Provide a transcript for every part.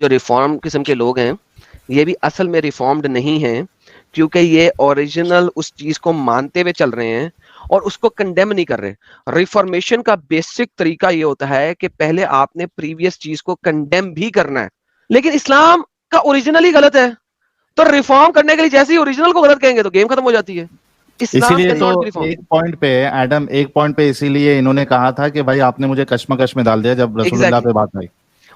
جو ریفارم قسم کے لوگ ہیں یہ بھی اصل میں ریفارمڈ نہیں ہیں, کیونکہ یہ اوریجنل اس چیز کو مانتے ہوئے چل رہے ہیں اور اس کو کنڈیم نہیں کر رہے. ریفارمیشن کا بیسک طریقہ یہ ہوتا ہے کہ پہلے آپ نے پریویس چیز کو کنڈیم بھی کرنا ہے, لیکن اسلام کا اوریجنل ہی غلط ہے, تو ریفارم کرنے کے لیے جیسے ہی اوریجنل کو غلط کہیں گے تو گیم ختم ہو جاتی ہے. اسی لیے تو ایک پوائنٹ پہ ایڈم, ایک پوائنٹ پہ اسی لیے انہوں نے کہا تھا کہ بھائی آپ نے مجھے کشمکش میں ڈال دیا جب رسول اللہ پہ بات آئی.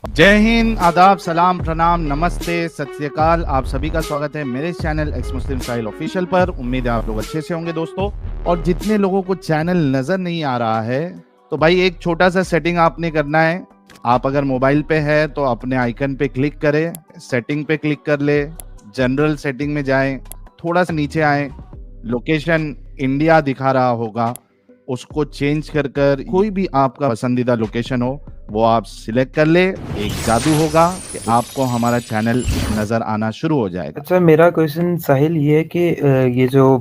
جے ہند, آداب, سلام, پرنام, نمستے, ست سری اکال. آپ سبھی کا سواگت ہے میرے چینل ایکس مسلم ساحل آفیشیل پر. امید ہے آپ لوگ اچھے سے ہوں گے دوستو. اور جتنے لوگوں کو چینل نظر نہیں آ رہا ہے تو بھائی ایک چھوٹا سا سیٹنگ آپ نے کرنا ہے. آپ اگر موبائل پہ ہے تو اپنے آئیکن پہ کلک کریں, سیٹنگ پہ کلک کر لے, جنرل سیٹنگ میں جائیں, تھوڑا سا نیچے آئیں, لوکیشن انڈیا دکھا رہا ہوگا, اس کو چینج کر کر کوئی بھی آپ کا پسندیدہ لوکیشن ہو وہ آپ سلیکٹ کر لے. ایک جادو ہوگا کہ آپ کو ہمارا چینل نظر آنا شروع ہو جائے گا. اچھا, میرا کویشچن ساحل یہ ہے کہ یہ جو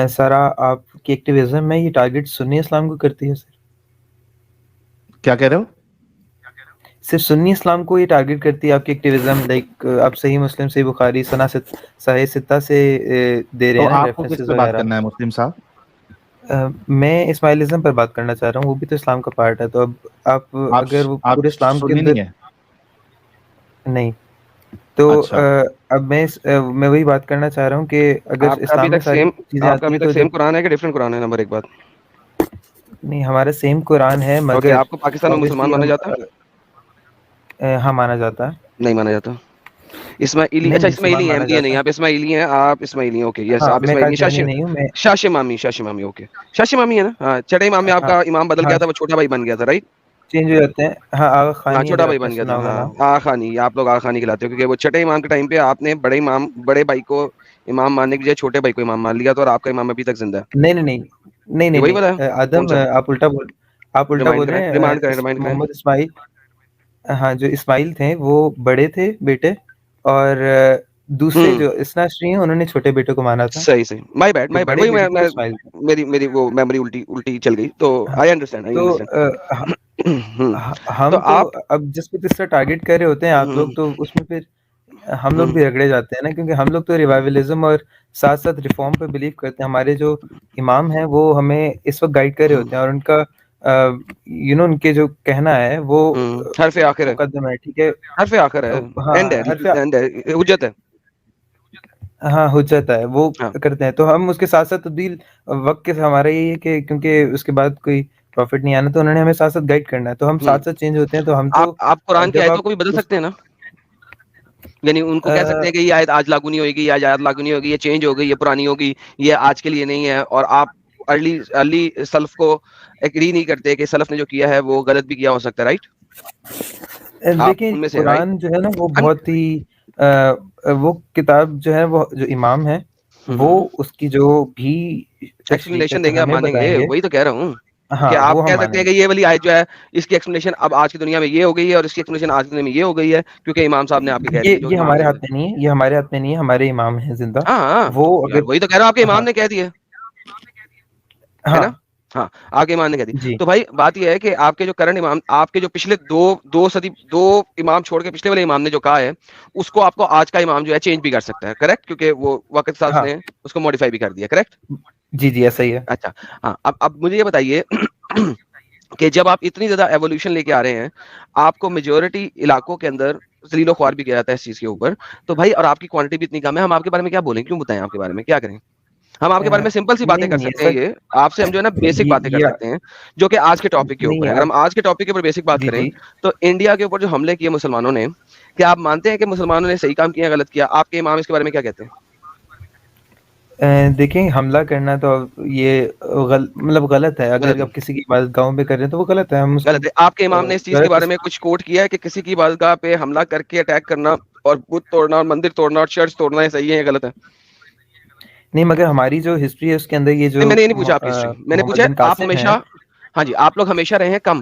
سارا آپ کی ایکٹیویزم ہے یہ ٹارگٹ سنی اسلام کو کرتی ہے سر؟ کیا کہہ رہے ہو؟ صرف سنی اسلام کو یہ ٹارگٹ کرتی ہے آپ کی ایکٹیویزم؟ لائک آپ صحیح مسلم, صحیح بخاری, صحیح ستہ سے دے رہے ہیں نا آپ کو کس پہ بات کرنا ہے مسلم صاحب؟ میں اسماعیلزم پر بات کرنا چاہ رہا ہوں, وہ بھی تو اسلام کا پارٹ ہے. تو اب آپ اگر وہ پورے اسلام کے اندر نہیں تو اب میں وہی بات کرنا چاہ رہا ہوں کہ اگر اسلام میں ساری چیزیں آتی ہیں تو سیم قرآن ہے کہ ڈفرنٹ قرآن ہے؟ نمبر ایک بات نہیں, ہمارا سیم قرآن ہے مگر آپ کو پاکستان میں مسلمان مانا جاتا ہے؟ ہاں مانا جاتا ہے. نہیں مانا جاتا. اسماعیلی, اچھا اسماعیلی ہیں, احمدیہ نہیں, آپ اسماعیلی ہیں, آپ اسماعیلی ہیں, اوکے یس آپ اسماعیلی. Shash Emami okay, Shash Emami ہے نا, ہاں چھٹے امام میں آپ کا امام بدل گیا تھا, وہ چھوٹا بھائی بن گیا تھا, رائٹ, چینج ہو جاتے ہیں. ہاں ہاں چھوٹا بھائی بن گیا تھا, ہاں آغا خانی, آپ لوگ آغا خانی کہلاتے ہو, کیونکہ وہ چھٹے امام کے ٹائم پہ آپ نے بڑے بھائی کو امام ماننے کی بجائے چھوٹے بھائی کو امام مان لیا تھا, اور آپ کا امام ابھی تک زندہ ہے. نہیں آدم, آپ الٹا بول رہے ہیں. محمد اسماعیل, ہاں جو اسماعیل تھے وہ بڑے تھے بیٹے, اور دوسرے جو اسناشری ہیں انہوں نے چھوٹے بیٹے کو مانا تھا. صحیح مائی بیڈ, وہی میری وہ میموری الٹی چل گئی, تو آئی انڈرسٹینڈ. ہم تو اب جس پہ طرح ٹارگیٹ کر رہے ہوتے ہیں آپ لوگ, تو اس میں پھر ہم لوگ بھی رگڑے جاتے ہیں نا, کیونکہ ہم لوگ تو ریوائولزم اور ساتھ ساتھ ریفارم پہ بلیو کرتے ہیں. ہمارے جو امام ہیں وہ ہمیں اس وقت گائیڈ کر رہے ہوتے ہیں, اور ان کا ان کے جو کہنا ہے وہ حرف آخر ہے, مقدم ہے, ٹھیک ہے, حرف آخر ہے, اینڈ ہے, حجت ہے, ہاں حجت ہے, وہ کرتے ہیں. تو ہم اس کے ساتھ ساتھ تبدیل وقت کے ہمارا یہ ہے کہ کیونکہ اس کے بعد کوئی پروفٹ نہیں آنا, تو انہوں نے ہمیں ساتھ ساتھ گائیڈ کرنا ہے, تو ہم ساتھ ساتھ چینج ہوتے ہیں. تو ہم تو آپ قرآن کی آیتوں کو بھی بدل سکتے ہیں نا, یعنی ان کو کہہ سکتے ہیں کہ یہ آیت آج لاگو نہیں ہوگی, یہ آیت لاگو نہیں ہوگی, یہ چینج ہوگی, یہ پرانی ہوگی, یہ آج کے لیے نہیں ہے, اور آپ ارلی سلف کو ایگری نہیں کرتے کہ سلف نے جو کیا ہے وہ غلط بھی کیا ہو سکتا ہے, رائٹ؟ دیکھیں قرآن جو ہے نا وہ بہت ہی وہ کتاب جو ہے, وہ جو امام ہے وہ اس کی جو بھی ایکسپلینیشن دیں گے, آپ مانیں گے, وہی تو کہہ رہا ہوں کہ آپ وہ کہہ سکتے ہیں کہ یہ والی آیت جو ہے اس کی ایکسپلینیشن اب آج کی دنیا میں یہ ہو گئی ہے, اور اس کی ایکسپلینیشن آج کی دنیا میں یہ ہو گئی ہے, کیونکہ امام صاحب نے آپ کے کہہ دی. یہ ہمارے ہاتھ میں نہیں ہے, یہ ہمارے ہاتھ میں نہیں ہے, ہمارے امام ہیں زندہ. ہاں وہ وہی تو کہہ رہا ہوں, آپ کے امام نے کہہ دیا ہے نا, ہاں آپ کے امام نے کہہ دی. تو بھائی بات یہ ہے کہ آپ کے جو کرنٹ امام, آپ کے جو پچھلے دو امام چھوڑ کے پچھلے والے امام نے جو کہا ہے, اس کو آپ کو آج کا امام جو ہے چینج بھی کر سکتا ہے, کریکٹ, کیونکہ وہ وقت صاحب نے اس کو ماڈیفائی بھی کر دیا, کریکٹ؟ جی ایسا ہی ہے. اچھا ہاں, اب مجھے یہ بتائیے کہ جب آپ اتنی زیادہ ایوولوشن لے کے آ رہے ہیں, آپ کو میجورٹی علاقوں کے اندر ذلیل و خوار بھی کیا جاتا ہے اس چیز کے اوپر, تو بھائی اور آپ کی کوانٹٹی بھی اتنی کم ہے, ہم آپ کے بارے میں کیا بولیں, کیوں بتائیں آپ کے بارے میں, کیا کریں ہم آپ کے بارے میں؟ سمپل سی باتیں کر سکتے ہیں, یہ آپ سے ہم جو ہے نا بیسک باتیں کر سکتے ہیں, جو کہ آج کے ٹاپک کے اوپر ہے. اگر ہم آج کے ٹاپک کے اوپر بیسک بات کریں تو انڈیا کے اوپر جو حملے کیے مسلمانوں نے, کیا آپ مانتے ہیں کہ مسلمانوں نے صحیح کام کیا, غلط کیا؟ آپ کے امام اس کے بارے میں کیا کہتے ہیں؟ دیکھیں, حملہ کرنا تو یہ مطلب غلط ہے. اگر آپ کسی کی عبادت گاہوں پہ کر رہے ہیں تو وہ غلط ہے, ہم غلط ہے. آپ کے امام نے اس چیز کے بارے میں کچھ کوٹ کیا ہے کہ کسی کی عبادت گاہ پہ حملہ کر کے اٹیک کرنا اور بت توڑنا اور مندر توڑنا اور چرچ توڑنا یہ صحیح ہے یا غلط ہے؟ نہیں, مگر ہماری جو ہسٹری ہے اس کے اندر یہ جو میں نے نہیں پوچھا آپ کی ہسٹری, میں نے پوچھا آپ ہمیشہ, ہاں جی, آپ لوگ ہمیشہ رہے ہیں کم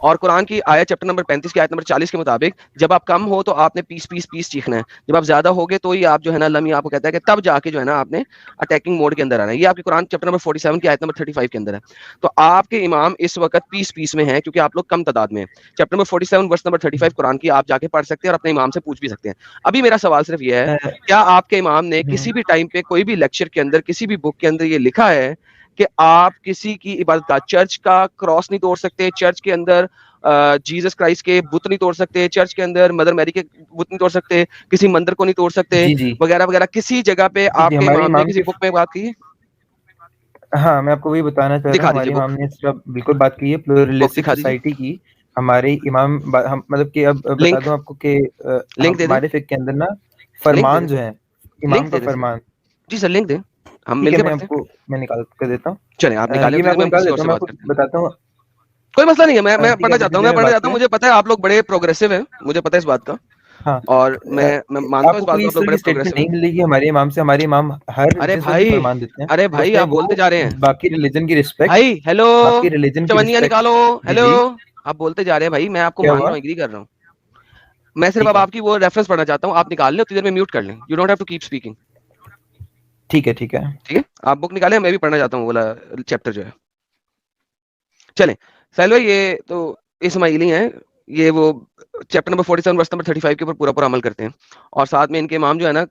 اور قرآن کی آیت چیپٹر نمبر 35 کی آیت نمبر 40 کے مطابق جب آپ کم ہو تو آپ نے پیس چیخنا ہے, جب آپ زیادہ ہوگے تو ہی آپ جو ہے نا اللہ آپ کو کہتا ہے کہ تب جا کے جو ہے نا آپ نے اٹیکنگ موڈ کے اندر آنا ہے. یہ آپ کے قرآن چیپٹر نمبر 47 کی آیت نمبر 35 کے اندر ہے. تو آپ کے امام اس وقت پیس میں ہیں کیونکہ آپ لوگ کم تعداد میں ہیں. چیپٹر نمبر 47 ورس نمبر 35 قرآن کی آپ جا کے پڑھ سکتے ہیں اور اپنے امام سے پوچھ بھی سکتے ہیں. ابھی میرا سوال صرف یہ ہے, کیا آپ کے امام نے کسی بھی ٹائم پہ کوئی بھی لیکچر کے اندر کسی بھی بک کے اندر یہ لکھا ہے کہ آپ کسی کی عبادت کا چرچ کا کراس نہیں توڑ سکتے, چرچ کے اندر جیسس کرائسٹ کے بت نہیں توڑ سکتے, چرچ کے اندر مدر میری کے بت نہیں توڑ سکتے, کسی مندر کو نہیں توڑ سکتے وغیرہ وغیرہ, کسی جگہ پہ آپ کے امام نے کسی بک میں بات کی ہے؟ ہاں میں آپ کو وہی بتانا چاہ رہا ہوں, ہمارے امام نے اس پر بالکل بات کی ہے, پلورلسٹک سوسائٹی کی. ہمارے امام مطلب کہ اب بتا دوں آپ کو کہ ہمارے فقہ کے اندر نا فرمان جو ہے امام کا فرمان. جی سر لنک دیں, ہم ٹھیک مل ہے, کے میں پڑھتے آپ ہیں. کو میں نکال کر دیتا ہوں. چلیں آپ نکالیں, یہ میں آپ کو نکال دیتا ہوں, میں آپ کو بتاتا ہوں. کوئی مسئلہ نہیں ہے, میں پڑھنا چاہتا ہوں, مجھے پتا ہے آپ لوگ بڑے پروگریسو ہیں, مجھے پتا ہے اس بات کا. ہاں اور میں مانتا ہوں اس بات کو, آپ لوگ بڑے پروگریسو ہیں. نہیں ملے گی ہمارے امام سے, ہمارے امام ہر فرمان دیتے ہیں. ارے بھائی آپ بولتے جا رہے ہیں, باقی ریلیجن کی رسپیکٹ, بھائی ہیلو باقی ریلیجن کی چونیا رسپیکٹ. نکالو, ہیلو آپ بولتے جا رہے ہیں بھائی, میں آپ کو مان رہا ہوں, ایگری کر رہا ہوں. میں صرف اب آپ کی وہ ریفرنس پڑھنا چاہتا ہوں, آپ نکال لیں اتنی دیر میں میوٹ کر لیں. You don't have to keep speaking. ٹھیک ہے ٹھیک ہے ٹھیک ہے, آپ بک نکالیں, میں بھی پڑھنا چاہتا ہوں والا چیپٹر جو ہے. چلیں سہیل بھائی, یہ تو اسماعیلی ہیں, یہ وہ چیپٹر نمبر 47 ورس نمبر 35 کے اوپر پورا عمل کرتے ہیں, اور ساتھ میں ان کے امام جو ہے نا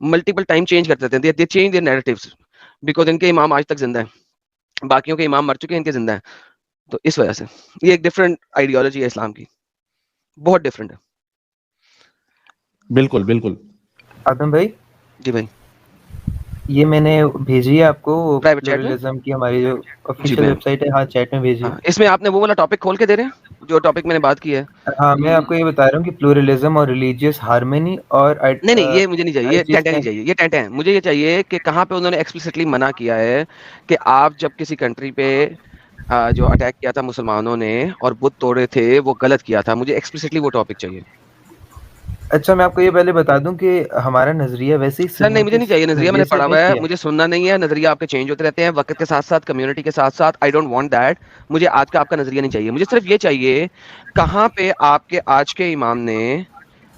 ملٹیپل ٹائم چینج کرتے ہیں, they change their narratives because ان کے امام آج تک زندہ ہیں, باقیوں کے امام مر چکے ہیں, ان کے زندہ ہیں. تو اس وجہ سے یہ ایک ڈفرینٹ آئیڈیالوجی ہے اسلام کی, بہت ڈفرینٹ ہے. بالکل بالکل. آدم بھائی, جی بھائی, یہ میں نے بھیجی ہے آپ کو پرائیویٹ چیٹ میں, پلورلزم کی ہماری جو آفیشیل ویب سائٹ ہے, ہاں چیٹ میں بھیجی. اس میں آپ نے وہ والا ٹاپک کھول کے دے رہے ہیں جو ٹاپک میں نے بات کی ہے. ہاں میں آپ کو یہ بتا رہا ہوں کہ پلورلزم اور ریلیجیس ہارمونی اور نہیں یہ مجھے نہیں چاہیے, ٹینٹے نہیں چاہیے, یہ ٹینٹے ہیں. مجھے یہ چاہیے کہ کہاں پہ انہوں نے ایکسپلیسٹلی منع کیا ہے کہ آپ جب کسی کنٹری پہ جو اٹیک کیا تھا مسلمانوں نے اور بت توڑے تھے وہ غلط کیا تھا. مجھے ایکسپلیسٹلی وہ ٹاپک چاہیے. اچھا میں آپ کو یہ پہلے بتا دوں کہ ہمارا نظریہ ویسے ہی سر نہیں, مجھے نہیں چاہیے نظریہ, میں نے پڑھا ہوا ہے, مجھے سننا نہیں ہے. نظریہ آپ کے چینج ہوتے رہتے ہیں وقت کے ساتھ ساتھ, کمیونٹی کے ساتھ ساتھ. I don't want that. مجھے آج کا آپ کا نظریہ نہیں چاہیے, مجھے صرف یہ چاہیے کہاں پہ آپ کے آج کے امام نے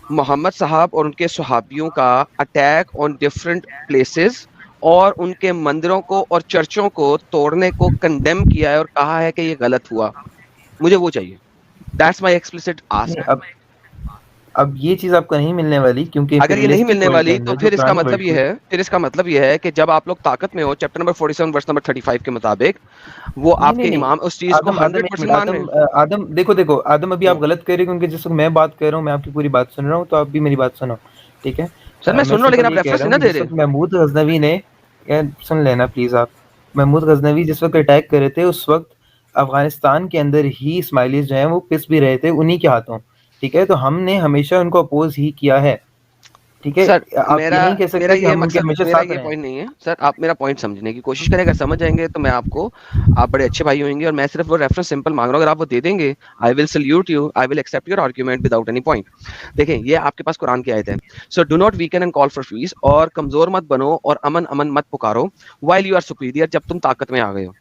محمد صاحب اور ان کے صحابیوں کا اٹیک آن ڈفرنٹ پلیسز اور ان کے مندروں کو اور چرچوں کو توڑنے کو کنڈیم کیا ہے اور کہا ہے کہ یہ غلط ہوا. مجھے وہ چاہیے. That's my explicit ask. اب یہ چیز آپ کو نہیں ملنے والی, کیونکہ اگر یہ نہیں ملنے والی تو پھر اس کا مطلب یہ ہے, کہ جب آپ لوگ طاقت میں ہو, چیپٹر نمبر 47 ورس نمبر 35 کے مطابق وہ آپ کے امام اس چیز کو 100% مان رہے ہیں. آدم دیکھو آدم, ابھی آپ غلط کہہ رہے ہیں, کیونکہ جس وقت میں بات کر رہا ہوں میں آپ کی پوری بات سن رہا ہوں, تو آپ بھی میری بات سنو. ٹھیک ہے سر, میں سن رہا ہوں لیکن آپ ریفرنس نہ دے رہے. محمود غزنوی نے, سن لینا پلیز آپ, محمود غزنوی جس وقت اٹیک کرے تھے اس وقت افغانستان کے اندر ہی اسماعیلیز جو ہیں وہ پس بھی رہے تھے انہی کے ہاتھوں. ٹھیک ہے, تو ہم نے ہمیشہ ان کو اپوز ہی کیا ہے. ٹھیک ہے, سر آپ یہ نہیں کہہ سکتے کہ ہم ان کے ہمیشہ ساتھ رہے ہیں. پوائنٹ نہیں ہے سر, آپ میرا پوائنٹ سمجھنے کی کوشش کریں, اگر سمجھ جائیں گے تو میں آپ کو, آپ بڑے اچھے بھائی ہوئیں گے, اور میں صرف وہ ریفرنس سمپل مانگ رہا ہوں, اگر آپ وہ دے دیں گے I will salute you, I will accept your argument without any point. دیکھیں یہ آپ کے پاس قرآن کی آیت ہے, so do not weaken and call for peace, اور کمزور مت بنو اور امن مت پکارو while you are superior, جب تم طاقت میں آ گئے ہو.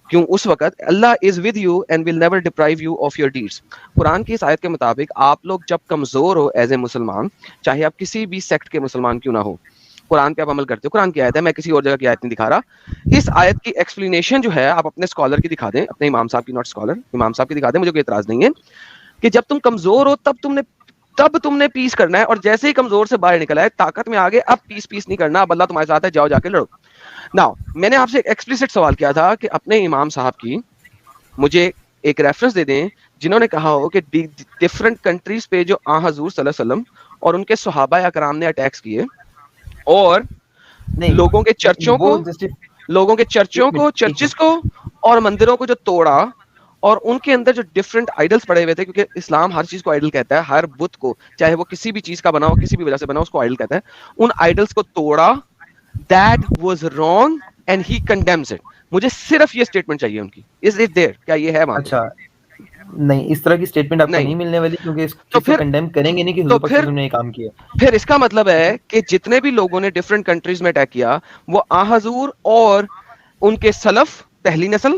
کیوں, اس وقت اللہ is with you and will never deprive you of your deeds. قرآن کی اس آیت کے مطابق آپ لوگ جب کمزور ہو ایز اے مسلمان, چاہے آپ کسی بھی سیکٹ کے مسلمان کیوں نہ ہو, قرآن پہ آپ عمل کرتے ہو, قرآن کی آیت ہے, میں کسی اور جگہ کی آیت نہیں دکھا رہا. اس آیت کی ایکسپلینیشن جو ہے آپ اپنے اسکالر کی دکھا دیں, اپنے امام صاحب کی, ناٹ اسکالر, امام صاحب کی دکھا دیں, مجھے کوئی اعتراض نہیں ہے, کہ جب تم کمزور ہو تب تم نے پیس کرنا ہے, اور جیسے ہی کمزور سے باہر نکلا ہے, طاقت میں آگے, اب پیس نہیں کرنا, اب اللہ تمہارے ساتھ ہے, جاؤ جا کے لڑو. ناؤ میں نے آپ سے ایکسپلیسٹ سوال کیا تھا کہ اپنے امام صاحب کی مجھے ایک ریفرنس دے دیں جنہوں نے کہا ہو کہ ڈفرنٹ کنٹریز پہ جو حضور صلی اللہ علیہ وسلم اور ان کے صحابہ اکرام نے اٹیکس کیے اور لوگوں کے چرچوں کو چرچز کو اور مندروں کو جو توڑا, اور ان کے اندر جو ڈفرنٹ آئیڈلز پڑے ہوئے تھے, کیونکہ اسلام ہر چیز کو آئیڈل کہتا ہے, ہر بت کو, چاہے وہ کسی بھی چیز کا بنا ہو, کسی بھی وجہ سے بنا ہو, اس کو آئیڈل کہتا ہے. ان آئیڈلز کو توڑا, that was wrong and he condemns it. مجھے صرف یہ سٹیٹمنٹ چاہیے ان کی. Is it there? کیا یہ ہے وہاں پہ؟ اچھا نہیں, اس طرح کی سٹیٹمنٹ آپ کو نہیں ملنے والی, کیونکہ اس چیز کو کنڈیم کریں گے نہیں کہ حضور پاک صلی اللہ علیہ وسلم نے یہ کام کیا. پھر اس کا مطلب ہے کہ جتنے بھی لوگوں نے ڈفرنٹ کنٹریز میں اٹیک کیا, وہ حضور اور ان کے سلف, پہلی نسل,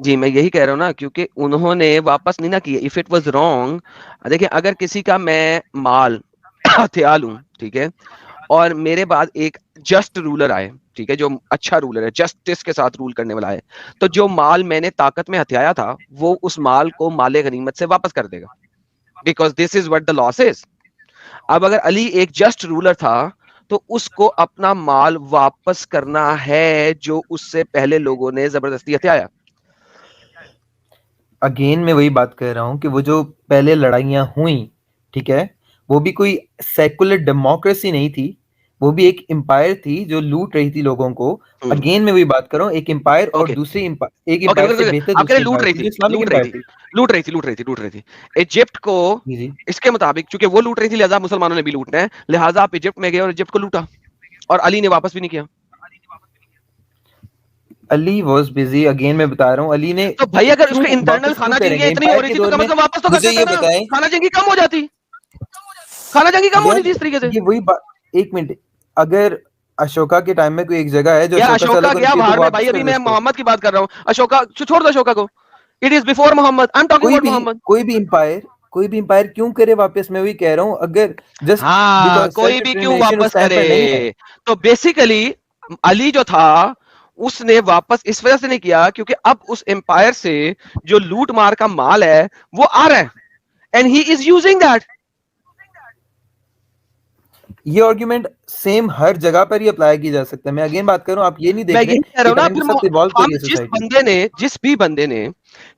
جی میں یہی کہہ رہا ہوں نا, کیونکہ انہوں نے واپس نہیں نہ کیا. اف اٹ واز رانگ, دیکھیں اگر کسی کا میں مال ہتھیا لوں, ٹھیک ہے, اور میرے بعد ایک جسٹ رولر آئے, ٹھیک ہے, جو اچھا رولر ہے, جسٹس کے ساتھ رول کرنے والا ہے, تو جو مال میں نے طاقت میں ہتھیایا تھا وہ اس مال کو مال غنیمت سے واپس کر دے گا, because this is what the لاس از. اب اگر علی ایک جسٹ رولر تھا تو اس کو اپنا مال واپس کرنا ہے جو اس سے پہلے لوگوں نے زبردستی ہتھیایا. اگین میں وہی بات کر رہا ہوں کہ وہ جو پہلے لڑائیاں ہوئیں, ٹھیک ہے, وہ بھی کوئی سیکولر ڈیموکریسی نہیں تھی, وہ بھی ایک امپائر تھی جو لوٹ رہی تھی لوگوں کو. اگین میں وہی بات کر رہا ہوں, ایک امپائر اور دوسری ایک امپائر سے بہتر دوسری لوٹ امپائر رہی تھی تھی, جو اسلامک امپائر تھی. ایجپٹ کو اس کے مطابق, چونکہ وہ لوٹ رہی تھی لہذا مسلمانوں نے بھی لوٹنا ہے, لہذا آپ ایجپٹ میں گئے اور ایجپٹ کو لوٹا, اور علی نے واپس بھی نہیں کیا. علی واز بزی. اگین میں بتا رہا ہوں, علی نے تو بھائی اگر اس کے انٹرنل خانہ جنگیاں اتنی ہو رہی تھی تو کم از کم واپس تو کر مجھے دیتا یہ نا, بتائیں, خانہ جنگی کم ہو جاتی, خانہ جنگی کم ہونی تھی اس طریقے سے. یہ وہی بات, ایک منٹ, اگر اشوکا کے ٹائم میں کوئی ایک جگہ ہے جو اشوکا گیا باہر میں, بھائی ابھی میں محمد کی بات کر رہا ہوں, اشوکا چھوڑ دو اشوکا کو, it is before Muhammad, I am talking about Muhammad. کوئی بھی امپائر کیوں کرے واپس, میں وہی کہہ رہا ہوں, اگر جسٹ ہاں بیکاز کوئی سیلف بھی کیوں ڈٹرمنیشن اس واپس ٹائم کرے, پر نہیں ہے. تو بیسیکلی علی جو تھا اس نے واپس اس وجہ سے نہیں کیا کیونکہ اب اس امپائر سے جو لوٹ مار کا مال ہے وہ آ رہا ہے, and he is using that. یہ آرگیومنٹ سیم ہر جگہ پر ہی اپلائی کی جا سکتا ہے. میں اگین بات کر رہا ہوں, آپ یہ نہیں میں دیکھ رہے یہی کہہ رہا کہ ہوں نا, ٹائم کے ساتھ ایوالو کر ہم رہی ہے سوسائٹی. جس بھی بندے نے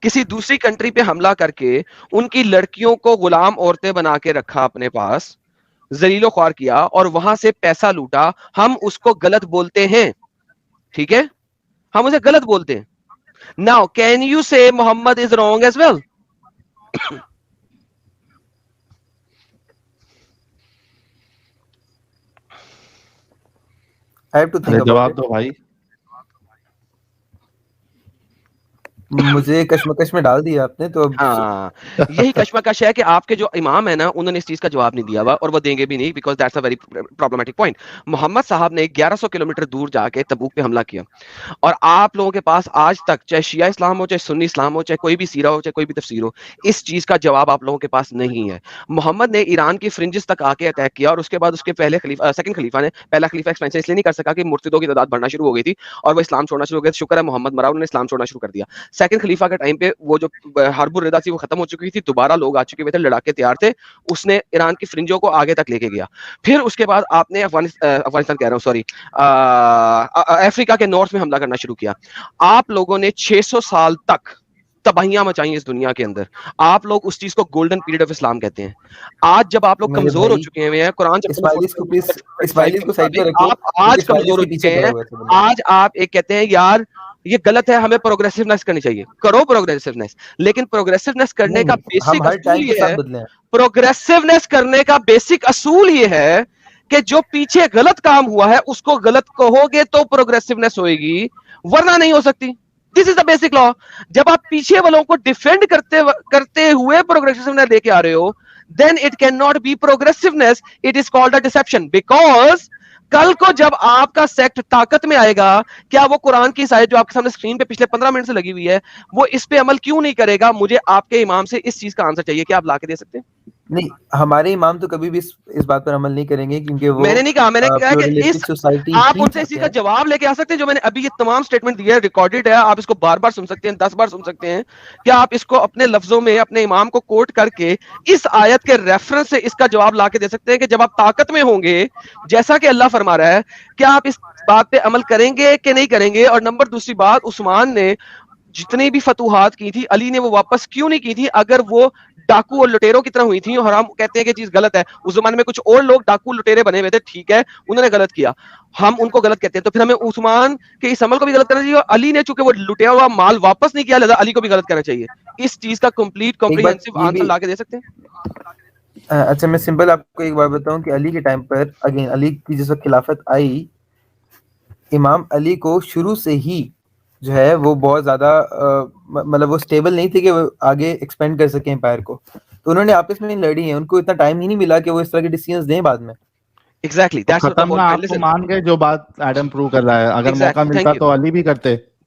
کسی دوسری کنٹری پہ حملہ کر کے ان کی لڑکیوں کو غلام عورتیں بنا کے رکھا اپنے پاس, ذلیل و خوار کیا اور وہاں سے پیسہ لوٹا, ہم اس کو غلط بولتے ہیں, ٹھیک ہے, ہم اسے غلط بولتے ہیں. ناؤ کین یو سے محمد از رانگ ایز ویل؟ جواب دو بھائی. مجھے کشمکش میں ڈال دیا آپ نے. تو ہاں یہی کشمکش ہے کہ آپ کے جو امام ہے نا انہوں نے اس چیز کا جواب نہیں دیا ہوا, اور وہ دیں گے بھی نہیں, because that's a very problematic point. Muhammad صاحب نے 1100 کلومیٹر دور جا کے تبوک پہ حملہ کیا, اور آپ لوگوں کے پاس آج تک چاہے شیعہ اسلام ہو, چاہے سنی اسلام ہو, چاہے کوئی بھی سیرہ ہو, چاہے کوئی بھی تفسیر ہو, اس چیز کا جواب آپ لوگوں کے پاس نہیں ہے. محمد نے ایران کی فرنجز تک آ کے اٹیک کیا, اور اس کے بعد اس کے پہلے خلیفہ, سیکنڈ خلیفہ نے, پہلا خلیفہ ایکسپینشن اس لیے نہیں کر سکا کہ مرتدوں کی تعداد بڑھنا شروع ہو گئی تھی اور وہ اسلام چھوڑنا شروع ہو گیا. شکر ہے محمد مرا, انہوں نے اسلام چھوڑنا شروع کر دیا. سیکنڈ خلیفہ کے ٹائم پہ وہ جو حرب الردا تھی وہ ختم ہو چکی تھی, دوبارہ لوگ آ چکے ہوئے تھے, لڑاکے تیار تھے, اس نے ایران کی فرنجوں کو آگے تک لے کے گیا. پھر اس کے بعد آپ نے افغانستان کہہ رہا ہوں, سوری, افریقہ کے نارتھ میں حملہ کرنا شروع کیا. آپ لوگوں نے 600 سال تک تباہیاں مچائیں اس دنیا کے اندر. آپ لوگ اس چیز کو گولڈن پیریڈ آف اسلام کہتے ہیں. آج جب آپ لوگ کمزور ہو چکے ہیں, قرآن آپ آج کمزور ہو چکے ہیں, آج آپ ایک کہتے ہیں یار یہ غلط ہے, ہمیں پروگریسونیس کرنی چاہیے. کرو پروگریسونیس, لیکن پروگریسونیس کرنے کا بیسک اصول یہ ہے, پروگریسونیس کرنے کا بیسک اصول یہ ہے کہ جو پیچھے غلط کام ہوا ہے اس کو غلط کہو گے تو پروگریسونیس ہوئے گی, ورنہ نہیں ہو سکتی. دس از دا بیسک لا. جب آپ پیچھے والوں کو ڈیفینڈ کرتے ہوئے پروگریسونیس لے کے آ رہے ہو, then it cannot be progressiveness, it is called a deception. Because کل کو جب آپ کا سیکٹ طاقت میں آئے گا, کیا وہ قرآن کی آیت جو آپ کے سامنے اسکرین پہ پچھلے 15 منٹ سے لگی ہوئی ہے وہ اس پہ عمل کیوں نہیں کرے گا؟ مجھے آپ کے امام سے اس چیز کا آنسر چاہیے. کیا آپ لا کے دے سکتے ہیں؟ نہیں, ہمارے امام تو کبھی بھی اس بات پر عمل نہیں کریں گے, کیونکہ وہ میں نے نہیں کہا, میں نے کہا کہ آپ ان سے اسی کا جواب لے کے آ سکتے ہیں جو میں نے ابھی یہ تمام سٹیٹمنٹ دی ہے, ریکارڈڈ ہے, آپ اس کو بار بار سن سکتے ہیں, 10 بار سن سکتے ہیں. کیا آپ اس کو اپنے لفظوں میں اپنے امام کو کوٹ کر کے اس آیت کے ریفرنس سے اس کا جواب لا کے دے سکتے ہیں کہ جب آپ طاقت میں ہوں گے جیسا کہ اللہ فرما رہا ہے, کیا آپ اس بات پہ عمل کریں گے کہ نہیں کریں گے؟ اور نمبر دوسری بات, عثمان نے جتنی بھی فتوحات کی تھی علی نے وہ واپس کیوں نہیں کی تھی اگر وہ ڈاکو اور لٹیروں کی طرح ہوئی تھی؟ اور ہم کہتے ہیں کہ چیز غلط ہے. اس زمانے میں کچھ اور لوگ ڈاکو لٹیرے بنے ہوئے تھے, ٹھیک ہے, انہوں نے غلط کیا, ہم ان کو غلط کہتے ہیں. تو پھر ہمیں عثمان کے اس عمل کو بھی غلط کرنا چاہیے, اور علی نے چونکہ وہ لٹیا ہوا مال واپس نہیں کیا لہذا علی کو بھی غلط کرنا چاہیے. اس چیز کا کمپلیٹ کمپریہنسو آنسر لا کے دے سکتے ہیں؟ اچھا, میں سمپل آپ کو ایک بات بتاؤں کہ علی کے ٹائم پر, اگین علی کی جس وقت خلافت آئی, امام علی کو شروع سے ہی جو ہے وہ بہت زیادہ مطلب وہ سٹیبل نہیں تھے کہ وہ آگے ایکسپینڈ کر سکیں امپائر کو, تو انہوں نے آپس میں لڑی ہیں, ان کو اتنا ٹائم ہی نہیں ملا کہ وہ اس طرح کے ڈیسیژنز دیں بعد میں. ایگزیکٹلی ختم نہ آپ کو مان گئے جو بات ایڈم پروو کر رہا ہے, اگر موقع ملتا تو علی بھی کرتے.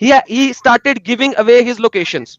he started giving away his locations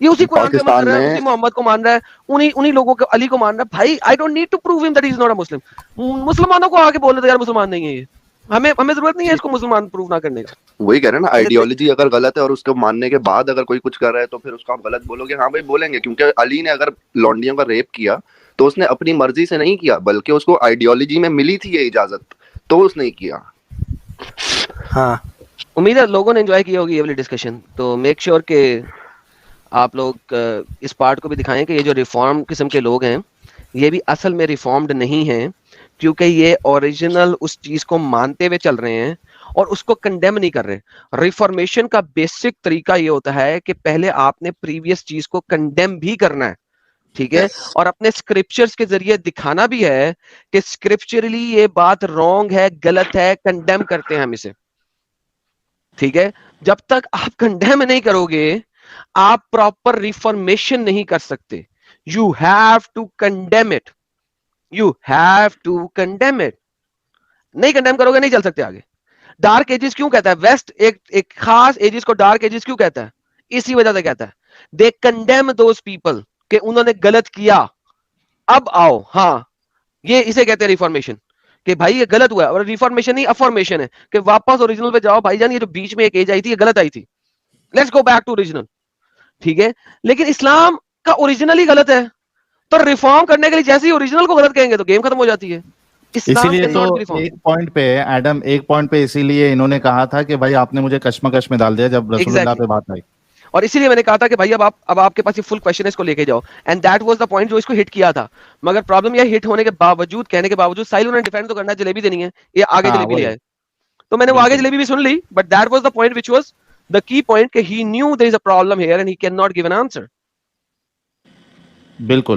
یہ اسی قرآن پہ مان رہا ہے, اسی محمد کو مان رہا ہے, انہی لوگوں کو, علی کو مان رہا ہے. بھائی I don't need to prove him that he is not a Muslim. مسلمانوں کو آگے بولنے دے یار مسلمان نہیں ہے یہ, ہمیں ضرورت نہیں ہے اس کو مسلمان پروو نہ کرنے کا. وہی کہہ رہے ہیں نا, آئیڈیالوجی اگر غلط ہے اور اس کو ماننے کے بعد اگر کوئی کچھ کر رہا ہے تو پھر اس کو آپ غلط بولو گے. ہاں بھائی بولیں گے, کیونکہ علی نے اگر لونڈیوں کا ریپ کیا تو اس نے اپنی مرضی سے نہیں کیا, بلکہ اس کو آئیڈیالوجی میں ملی تھی یہ اجازت, تو اس نے کیا. ہاں امید ہے لوگوں نے انجوائے کیا ہوگی یہ والی ڈسکشن. تو میک شیور کہ آپ لوگ اس پارٹ کو بھی دکھائیں کہ یہ جو ریفارم قسم کے لوگ ہیں یہ بھی اصل میں ریفارمڈ نہیں ہیں, کیونکہ یہ اوریجنل اس چیز کو مانتے ہوئے چل رہے ہیں اور اس کو کنڈیم نہیں کر رہے. ریفارمیشن کا بیسک طریقہ یہ ہوتا ہے کہ پہلے آپ نے پریویس چیز کو کنڈیم بھی کرنا ہے, ٹھیک ہے, اور اپنے اسکرپچرز کے ذریعے دکھانا بھی ہے کہ اسکرپچرلی یہ بات رانگ ہے, غلط ہے, کنڈیم کرتے ہیں ہم اسے, ٹھیک ہے. جب تک آپ کنڈیم نہیں کرو گے آپ پراپر ریفارمیشن نہیں کر سکتے. You have to condemn it, you have to condemn it. نہیں کنڈیم کرو گے نہیں چل سکتے آگے. ڈارک ایجز کیوں کہتا ہے ویسٹ, ایک خاص ایجز کو ڈارک ایجز کیوں کہتا ہے, اسی وجہ سے کہتا ہے دے کنڈیم دوز پیپل کہ انہوں نے غلط کیا, اب آؤ. ہاں یہ اسے کہتے ہیں ریفارمیشن, کہ بھائی یہ غلط ہوا ہے. اور ریفارمیشن نہیں افارمیشن ہے, کہ واپس اوریجنل پہ جاؤ. بھائی جان یہ جو بیچ میں ایک ایج آئی تھی یہ غلط آئی تھی, let's go back to original, ٹھیک ہے. لیکن اسلام کا اوریجنل ہی غلط ہے, تو ریفارم کرنے کے لیے جیسے ہی اوریجنل کو غلط کہیں گے تو گیم ختم ہو جاتی ہے. اسی لیے تو ایک پوائنٹ پہ ایڈم, ایک پوائنٹ پہ اسی لیے انہوں نے کہا تھا کہ بھائی آپ نے مجھے کشمکش میں ڈال دیا جب رسول اللہ پہ بات آئی. اور اسی لیے میں نے کہا تھا کہ بھائی اب آپ کے پاس یہ فل کویشچن ہے, اس کو لے کے جاؤ. And that was the point جو اس کو ہٹ کیا تھا. مگر پرابلم یہ ہٹ ہونے کے باوجود, کہنے کے باوجود, ساحل انہوں نے ڈیفینڈ تو کرنا ہے, جلیبی دینی ہے, یہ آگے جلیبی لے آئے. تو میں نے وہ آگے جلیبی بھی سن لی, but that was the point which was the key point کہ he knew there is a problem here and he can not give an answer. بالکل.